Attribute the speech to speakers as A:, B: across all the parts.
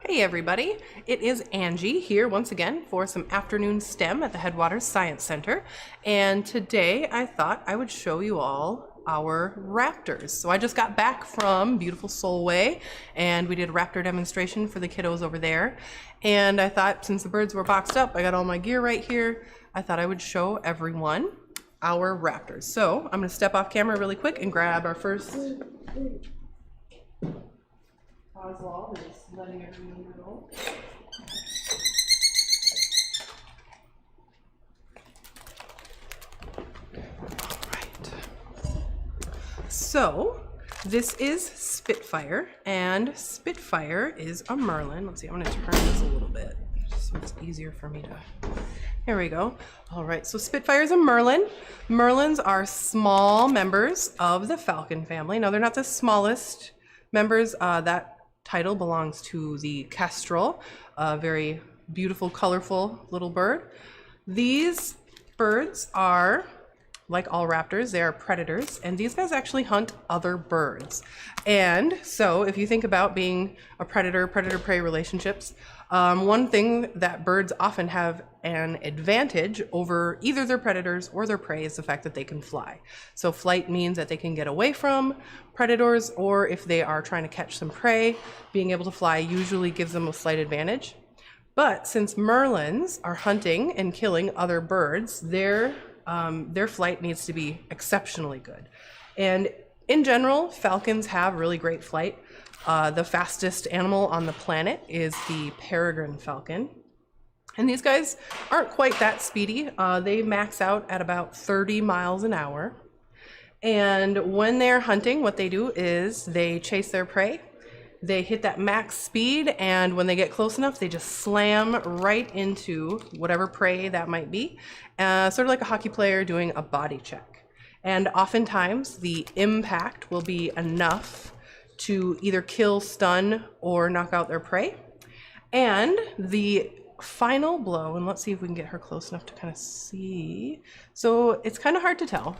A: Hey everybody, it is Angie here once again for some afternoon STEM at the Headwaters Science Center, and today I thought I would show you all our raptors. So I just got back from beautiful Solway and we did a raptor demonstration for the kiddos over there, and I thought since the birds were boxed up, I got all my gear right here, I thought I would show everyone our raptors. So I'm going to step off camera really quick and grab our first Oswald is letting everyone know. All right. So this is Spitfire, and Spitfire is a Merlin. Let's see, I'm going to turn this a little bit so it's easier for me to. Here we go. All right, so Spitfire is a Merlin. Merlins are small members of the falcon family. Now, they're not the smallest members. That title belongs to the kestrel, a very beautiful, colorful little bird. These birds are, like all raptors, they are predators, and these guys actually hunt other birds. And so if you think about being a predator-prey relationships, one thing that birds often have an advantage over either their predators or their prey is the fact that they can fly. So flight means that they can get away from predators, or if they are trying to catch some prey, being able to fly usually gives them a slight advantage. But since Merlins are hunting and killing other birds, their flight needs to be exceptionally good. And in general, falcons have really great flight. The fastest animal on the planet is the peregrine falcon. And these guys aren't quite that speedy. They max out at about 30 miles an hour. And when they're hunting, what they do is they chase their prey. They hit that max speed, and when they get close enough, they just slam right into whatever prey that might be, sort of like a hockey player doing a body check. And oftentimes, the impact will be enough to either kill, stun, or knock out their prey. And the final blow, and let's see if we can get her close enough to kind of see. So it's kind of hard to tell,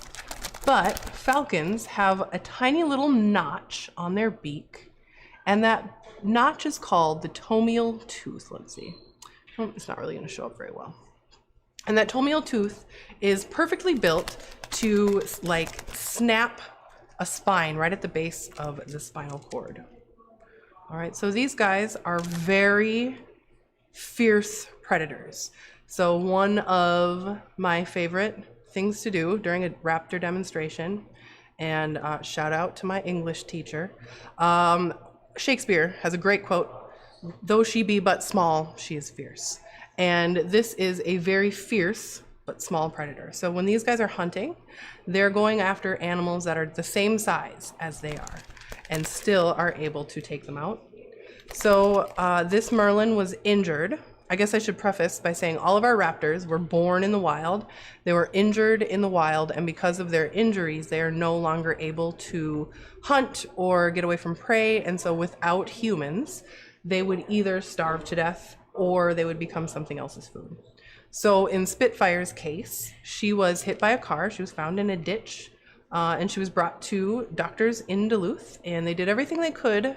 A: but falcons have a tiny little notch on their beak. And that notch is called the tomial tooth. Let's see. It's not really going to show up very well. And that tomial tooth is perfectly built to like snap a spine right at the base of the spinal cord. All right, so these guys are very fierce predators. So one of my favorite things to do during a raptor demonstration, and shout out to my English teacher, Shakespeare has a great quote, "Though she be but small, she is fierce." And this is a very fierce but small predator. So when these guys are hunting, they're going after animals that are the same size as they are and still are able to take them out. So this Merlin was injured. I guess I should preface by saying all of our raptors were born in the wild. They were injured in the wild, and because of their injuries, they are no longer able to hunt or get away from prey. And so without humans, they would either starve to death or they would become something else's food. So in Spitfire's case, she was hit by a car. She was found in a ditch, and she was brought to doctors in Duluth, and they did everything they could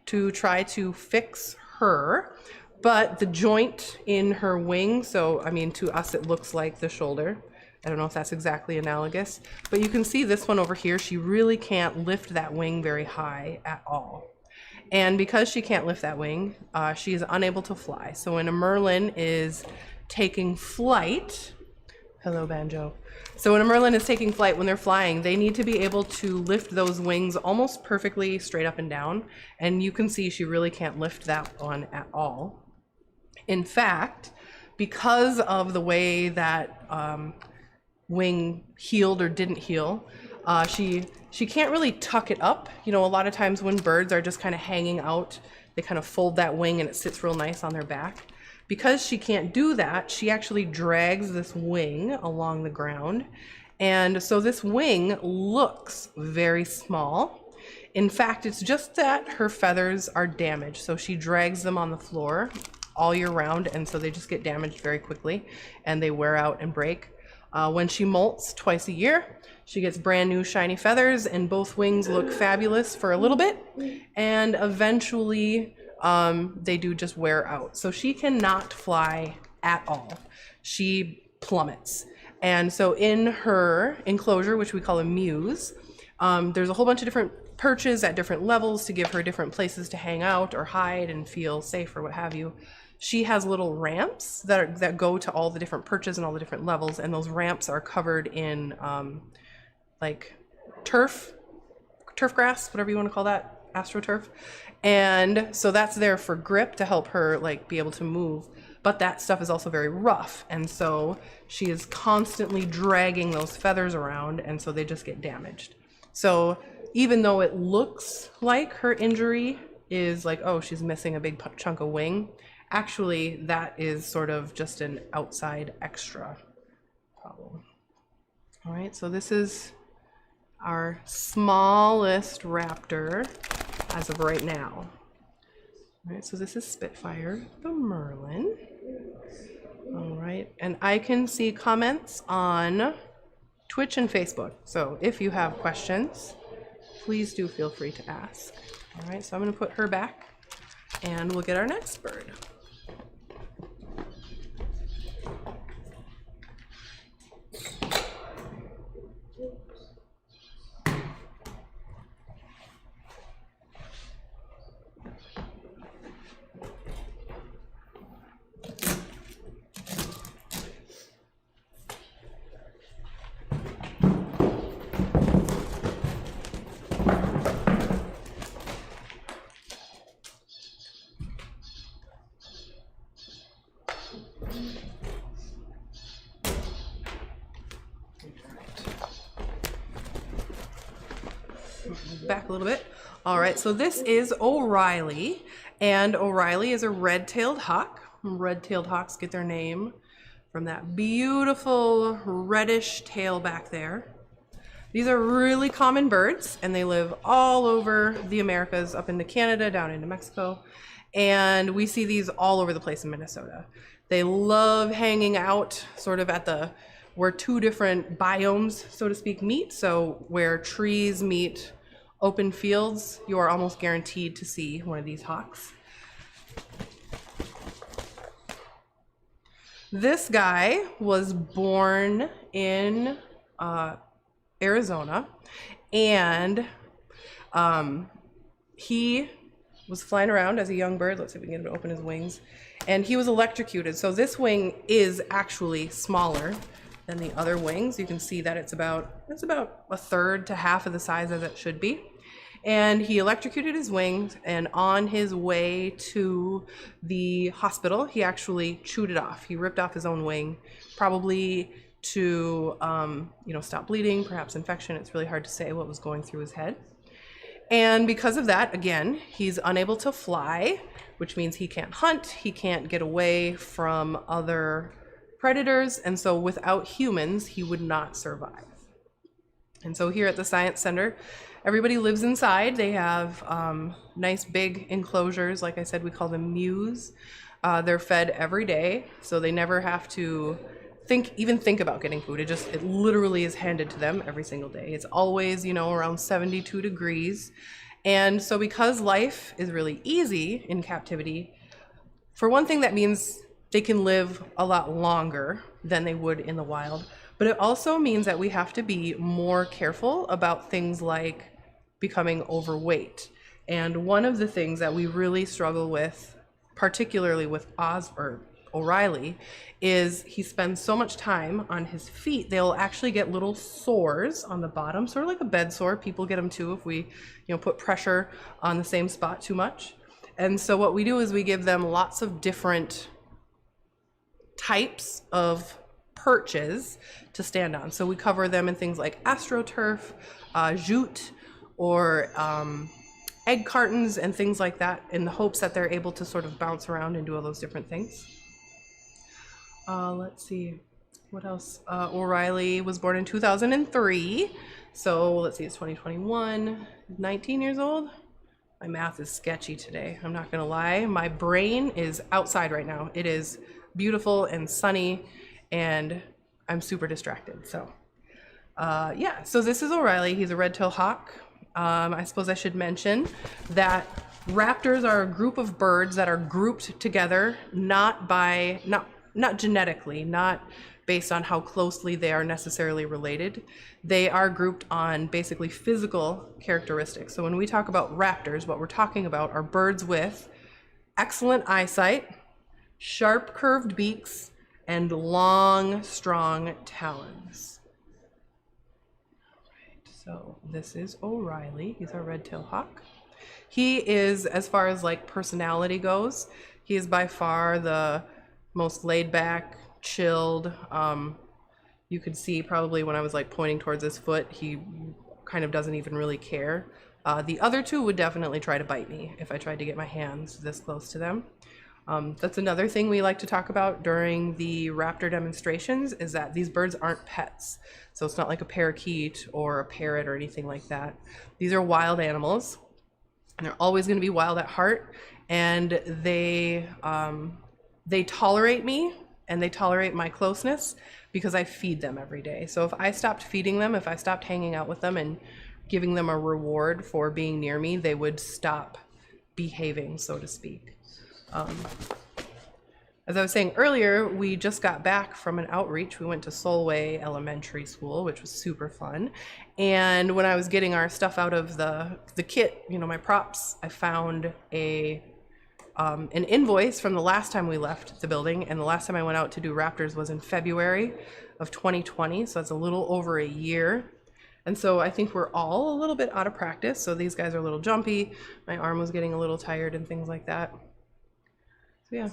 A: to try to fix her. But the joint in her wing, so I mean, to us it looks like the shoulder. I don't know if that's exactly analogous, but you can see this one over here, she really can't lift that wing very high at all. And because she can't lift that wing, she is unable to fly. So when a Merlin is taking flight, hello Banjo. So when a Merlin is taking flight, when they're flying, they need to be able to lift those wings almost perfectly straight up and down. And you can see she really can't lift that one at all. In fact, because of the way that wing healed or didn't heal, she can't really tuck it up. You know, a lot of times when birds are just kind of hanging out, they kind of fold that wing and it sits real nice on their back. Because she can't do that, she actually drags this wing along the ground. And so this wing looks very small. In fact, it's just that her feathers are damaged. So she drags them on the floor all year round, and so they just get damaged very quickly and they wear out and break. When she molts twice a year, she gets brand new shiny feathers, and both wings look fabulous for a little bit, and eventually they do just wear out. So she cannot fly at all. She plummets. And so in her enclosure, which we call a mews, there's a whole bunch of different perches at different levels to give her different places to hang out or hide and feel safe or what have you. She has little ramps that go to all the different perches and all the different levels, and those ramps are covered in like turf grass, whatever you want to call that, astroturf. And so that's there for grip to help her like be able to move. But that stuff is also very rough, and so she is constantly dragging those feathers around, and so they just get damaged. So even though it looks like her injury is like, oh, she's missing a big chunk of wing, actually that is sort of just an outside extra problem. All right, so this is our smallest raptor as of right now. All right, so this is Spitfire, the Merlin. All right, and I can see comments on Twitch and Facebook. So if you have questions, please do feel free to ask. All right, so I'm gonna put her back and we'll get our next bird. Back a little bit. All right, so this is OReilly, and OReilly is a red-tailed hawk. Red-tailed hawks get their name from that beautiful reddish tail back there. These are really common birds, and they live all over the Americas, up into Canada, down into Mexico, and we see these all over the place in Minnesota. They love hanging out sort of at the where two different biomes, so to speak, meet. So where trees meet open fields, you are almost guaranteed to see one of these hawks. This guy was born in Arizona, and he was flying around as a young bird. Let's see if we can get him to open his wings. And he was electrocuted. So this wing is actually smaller than the other wings. You can see that it's about a third to half of the size as it should be. And he electrocuted his wings, and on his way to the hospital, he actually chewed it off. He ripped off his own wing, probably to stop bleeding, perhaps infection. It's really hard to say what was going through his head. And because of that, again, he's unable to fly, which means he can't hunt, he can't get away from other predators, and so without humans, he would not survive. And so here at the Science Center, everybody lives inside. They have nice big enclosures. Like I said, we call them mews. They're fed every day, so they never have to even think about getting food. It literally is handed to them every single day. It's always, around 72 degrees. And so because life is really easy in captivity, for one thing, that means they can live a lot longer than they would in the wild. But it also means that we have to be more careful about things like becoming overweight. And one of the things that we really struggle with, particularly with OReilly, is he spends so much time on his feet, they'll actually get little sores on the bottom, sort of like a bed sore. People get them too if we put pressure on the same spot too much. And so what we do is we give them lots of different types of perches to stand on. So we cover them in things like astroturf, jute, or egg cartons and things like that, in the hopes that they're able to sort of bounce around and do all those different things. Let's see, what else? OReilly was born in 2003. So let's see, it's 2021, 19 years old. My math is sketchy today, I'm not gonna lie. My brain is outside right now. It is beautiful and sunny, and I'm super distracted. So yeah, so this is OReilly. He's a red-tailed hawk. I suppose I should mention that Raptors are a group of birds that are grouped together, not genetically, not based on how closely they are necessarily related. They are grouped on basically physical characteristics. So when we talk about raptors, what we're talking about are birds with excellent eyesight, sharp curved beaks, and long, strong talons. All right, so this is O'Reilly. He's our red-tailed hawk. He is, as far as like personality goes, he is by far the most laid back, chilled. You could see probably when I was like pointing towards his foot, he kind of doesn't even really care. The other two would definitely try to bite me if I tried to get my hands this close to them. That's another thing we like to talk about during the raptor demonstrations, is that these birds aren't pets. So it's not like a parakeet or a parrot or anything like that. These are wild animals, and they're always going to be wild at heart, and they tolerate me and they tolerate my closeness because I feed them every day. So if I stopped feeding them, if I stopped hanging out with them and giving them a reward for being near me, they would stop behaving, so to speak. As I was saying earlier, we just got back from an outreach. We went to Solway Elementary School, which was super fun. And when I was getting our stuff out of the kit, you know, my props, I found an invoice from the last time we left the building, and the last time I went out to do raptors was in February of 2020, so that's a little over a year. And so I think we're all a little bit out of practice. So these guys are a little jumpy. My arm was getting a little tired and things like that. So yeah,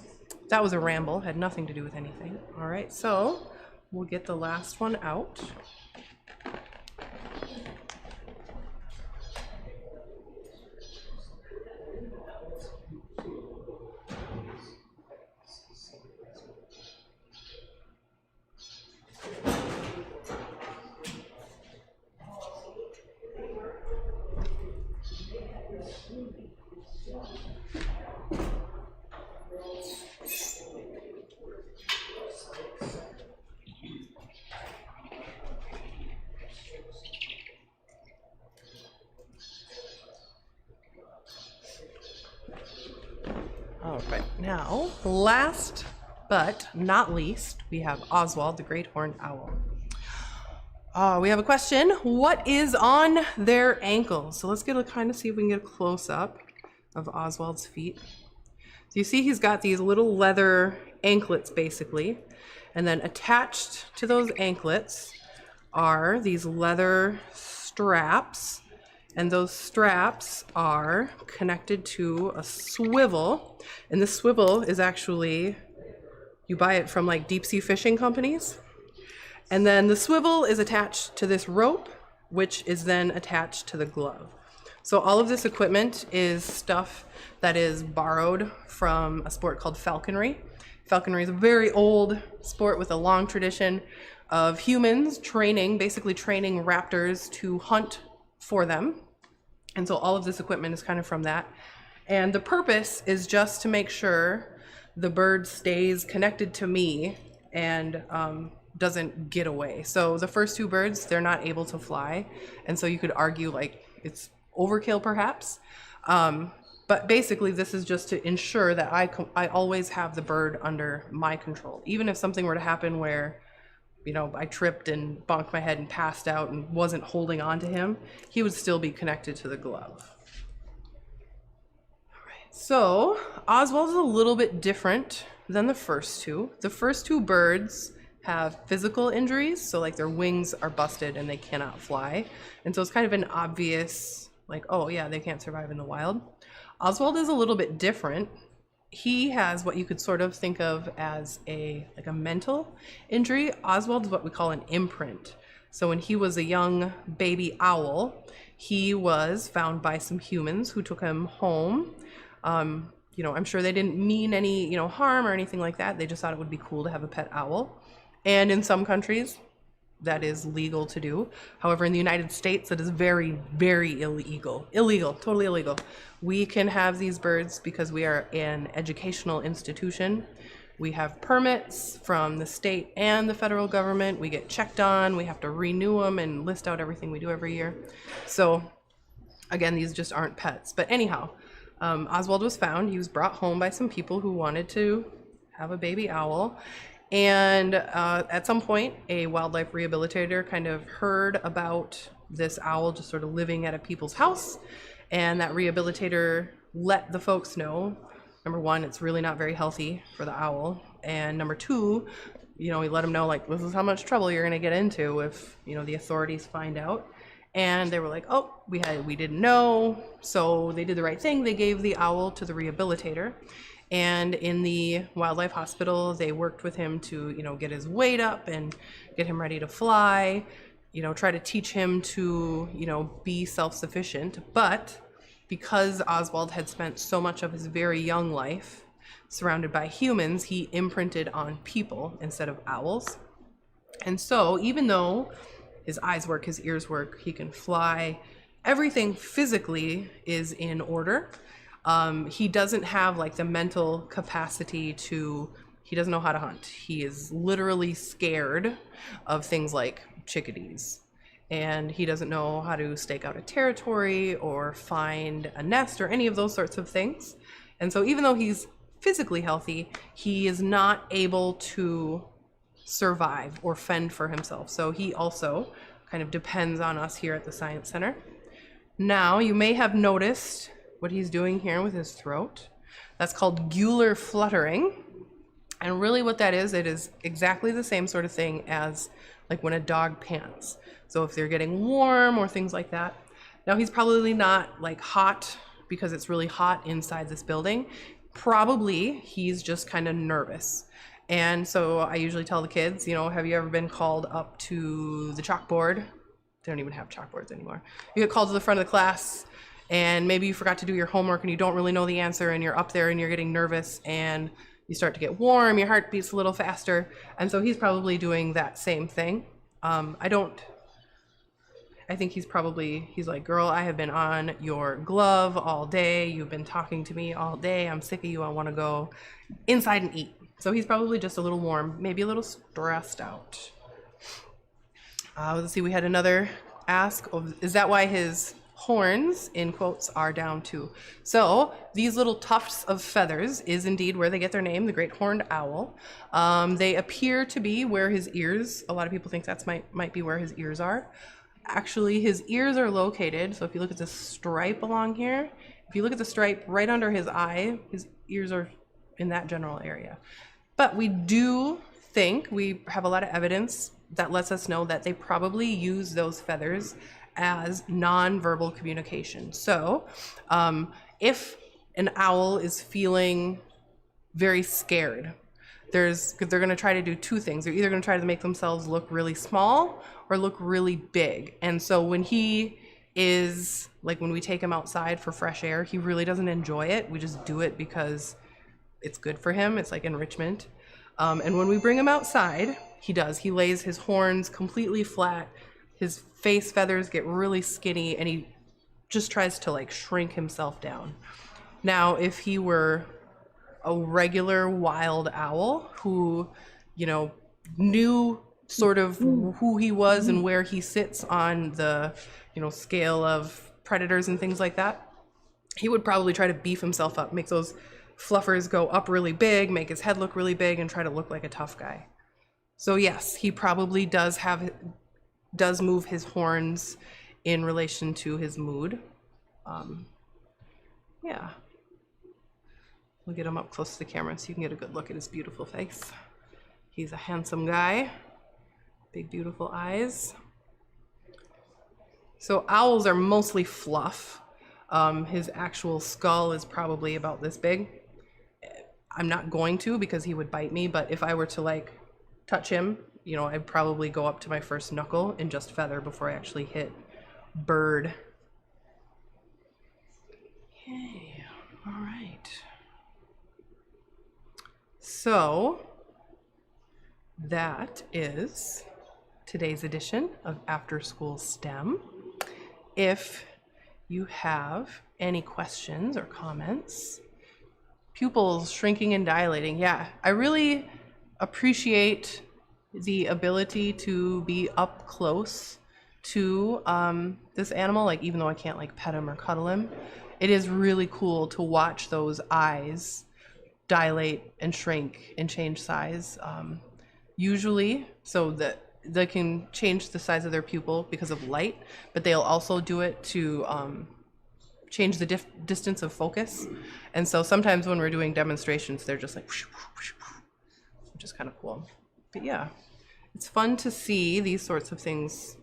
A: that was a ramble, had nothing to do with anything. All right, so we'll get the last one out. All right, now, last but not least, we have Oswald, the great horned owl. We have a question. What is on their ankles? So let's kind of see if we can get a close-up of Oswald's feet. So you see he's got these little leather anklets, basically, and then attached to those anklets are these leather straps. And those straps are connected to a swivel. And the swivel is actually, you buy it from like deep sea fishing companies. And then the swivel is attached to this rope, which is then attached to the glove. So all of this equipment is stuff that is borrowed from a sport called falconry. Falconry is a very old sport with a long tradition of humans basically training raptors to hunt for them. And so all of this equipment is kind of from that. And the purpose is just to make sure the bird stays connected to me and doesn't get away. So the first two birds, they're not able to fly. And so you could argue like it's overkill perhaps. But basically this is just to ensure that I always have the bird under my control. Even if something were to happen where, you know, I tripped and bonked my head and passed out and wasn't holding on to him, he would still be connected to the glove. All right, so Oswald is a little bit different than the first two. The first two birds have physical injuries, so like their wings are busted and they cannot fly. And so it's kind of an obvious, like, oh yeah, they can't survive in the wild. Oswald is a little bit different. He has what you could sort of think of as a mental injury. Oswald is what we call an imprint. So when he was a young baby owl, he was found by some humans who took him home. You know, I'm sure they didn't mean any, you know, harm or anything like that. They just thought it would be cool to have a pet owl. And in some countries, that is legal to do. However, in the United States, that is very, very illegal. Illegal, totally illegal. We can have these birds because we are an educational institution. We have permits from the state and the federal government. We get checked on. We have to renew them and list out everything we do every year. So again, these just aren't pets. But anyhow, Oswald was found. He was brought home by some people who wanted to have a baby owl. And at some point, a wildlife rehabilitator kind of heard about this owl just sort of living at a people's house. And that rehabilitator let the folks know, number one, it's really not very healthy for the owl. And number two, he let them know, like, this is how much trouble you're going to get into if, the authorities find out. And they were like, oh, we didn't know. So they did the right thing. They gave the owl to the rehabilitator. And in the wildlife hospital, they worked with him to, get his weight up and get him ready to fly, try to teach him to, be self-sufficient. But because Oswald had spent so much of his very young life surrounded by humans, he imprinted on people instead of owls. And so even though his eyes work, his ears work, he can fly, everything physically is in order. He doesn't have like the mental capacity he doesn't know how to hunt. He is literally scared of things like chickadees. And he doesn't know how to stake out a territory or find a nest or any of those sorts of things. And so even though he's physically healthy, he is not able to survive or fend for himself. So he also kind of depends on us here at the Science Center. Now, you may have noticed what he's doing here with his throat. That's called gular fluttering. And really what that is, it is exactly the same sort of thing as like when a dog pants. So if they're getting warm or things like that. Now he's probably not like hot because it's really hot inside this building. Probably he's just kind of nervous. And so I usually tell the kids, have you ever been called up to the chalkboard? They don't even have chalkboards anymore. You get called to the front of the class and maybe you forgot to do your homework and you don't really know the answer and you're up there and you're getting nervous and you start to get warm, your heart beats a little faster. And so he's probably doing that same thing. I think he's like, girl, I have been on your glove all day. You've been talking to me all day. I'm sick of you. I want to go inside and eat. So he's probably just a little warm, maybe a little stressed out. Let's see, we had another ask, is that why his horns, in quotes, are down too? So these little tufts of feathers is indeed where they get their name, the great horned owl. They appear to be where his ears, a lot of people think that's might be where his ears are. Actually, his ears are located, so if you look at the stripe along here, if you look at the stripe right under his eye, his ears are in that general area. But we do think, we have a lot of evidence that lets us know that they probably use those feathers as non-verbal communication. So if an owl is feeling very scared, they're going to try to do two things. They're either going to try to make themselves look really small or look really big. And so when he is, like when we take him outside for fresh air, he really doesn't enjoy it. We just do it because it's good for him. It's like enrichment. And when we bring him outside, he does. He lays his horns completely flat. His face feathers get really skinny and he just tries to like shrink himself down. Now, if he were a regular wild owl who, knew sort of who he was and where he sits on the, scale of predators and things like that, he would probably try to beef himself up, make those fluffers go up really big, make his head look really big and try to look like a tough guy. So yes, he probably does move his horns in relation to his mood. Yeah. We'll get him up close to the camera so you can get a good look at his beautiful face. He's a handsome guy. Big, beautiful eyes. So owls are mostly fluff. His actual skull is probably about this big. I'm not going to because he would bite me, but if I were to like touch him, I'd probably go up to my first knuckle and just feather before I actually hit bird. Okay, all right. So that is today's edition of After School STEM. If you have any questions or comments, pupils shrinking and dilating. Yeah, I really appreciate the ability to be up close to this animal, like even though I can't like pet him or cuddle him. it is really cool to watch those eyes dilate and shrink and change size. Usually, so that they can change the size of their pupil because of light, but they'll also do it to change the distance of focus. And so sometimes when we're doing demonstrations, they're just like, whoosh, whoosh, whoosh, which is kind of cool. But yeah, it's fun to see these sorts of things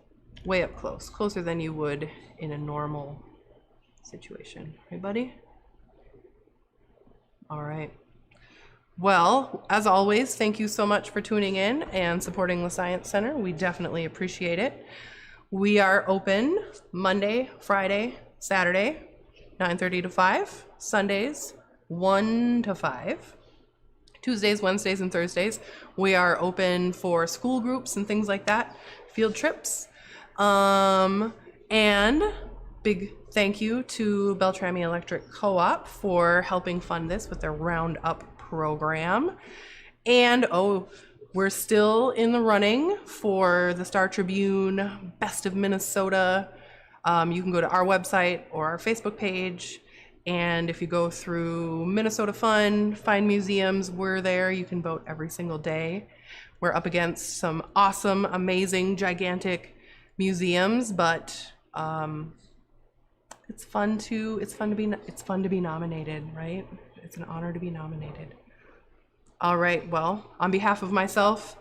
A: way up close, closer than you would in a normal situation. Right, buddy? All right. Well, as always, thank you so much for tuning in and supporting the Science Center. We definitely appreciate it. We are open Monday, Friday, Saturday, 9:30 to 5, Sundays 1 to 5, Tuesdays, Wednesdays, and Thursdays. We are open for school groups and things like that, field trips. And big thank you to Beltrami Electric Co-op for helping fund this with their Roundup program. And we're still in the running for the Star Tribune Best of Minnesota. You can go to our website or our Facebook page, and if you go through Minnesota Fun, find museums, we're there. You can vote every single day. We're up against some awesome, amazing, gigantic museums, but it's fun to be nominated, right? It's an honor to be nominated. All right, well, on behalf of myself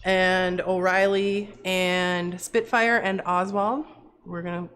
A: and OReilly and Spitfire and Oswald, we're gonna